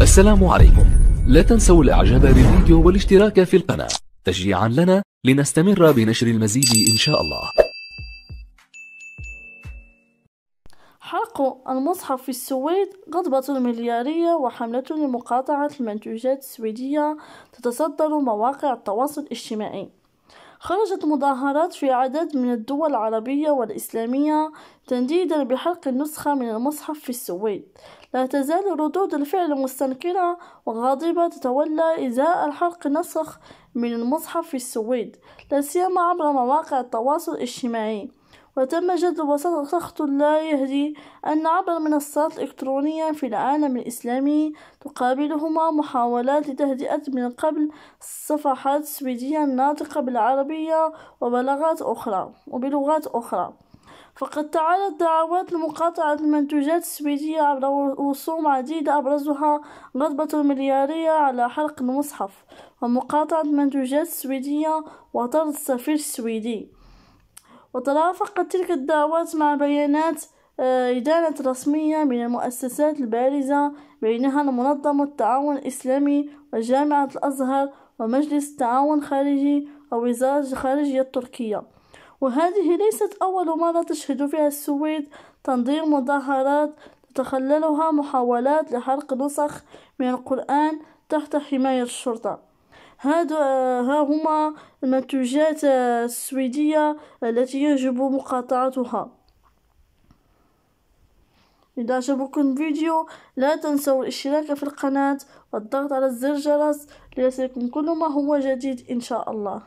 السلام عليكم. لا تنسوا الاعجاب بالفيديو والاشتراك في القناة تشجيعا لنا لنستمر بنشر المزيد ان شاء الله. حرق المصحف في السويد غضبة مليارية وحملة لمقاطعة المنتوجات السويدية تتصدر مواقع التواصل الاجتماعي. خرجت مظاهرات في عدد من الدول العربية والإسلامية تنديدا بحرق النسخة من المصحف في السويد. لا تزال ردود الفعل مستنكرة وغاضبة تتولى إزاء الحرق النسخ من المصحف في السويد، لا سيما عبر مواقع التواصل الاجتماعي. وتم جدل وسخط لا يهدي أن عبر المنصات الإلكترونية في العالم الإسلامي تقابلهما محاولات لتهدئة من قبل الصفحات السويدية الناطقة بالعربية وبلغات أخرى. فقد تعالت دعوات لمقاطعة المنتوجات السويدية عبر رسوم عديدة أبرزها غضبة مليارية على حرق المصحف ومقاطعة المنتوجات السويدية وطرد السفير السويدي. وترافقت تلك الدعوات مع بيانات إدانة رسمية من المؤسسات البارزة، بينها منظمة التعاون الإسلامي وجامعة الأزهر ومجلس التعاون الخارجي ووزارة الخارجية التركية. وهذه ليست أول مرة تشهد فيها السويد تنظيم مظاهرات تتخللها محاولات لحرق نسخ من القرآن تحت حماية الشرطة. ها هما المنتوجات السويدية التي يجب مقاطعتها. إذا عجبكم الفيديو لا تنسوا الاشتراك في القناة والضغط على زر الجرس ليصلكم كل ما هو جديد إن شاء الله.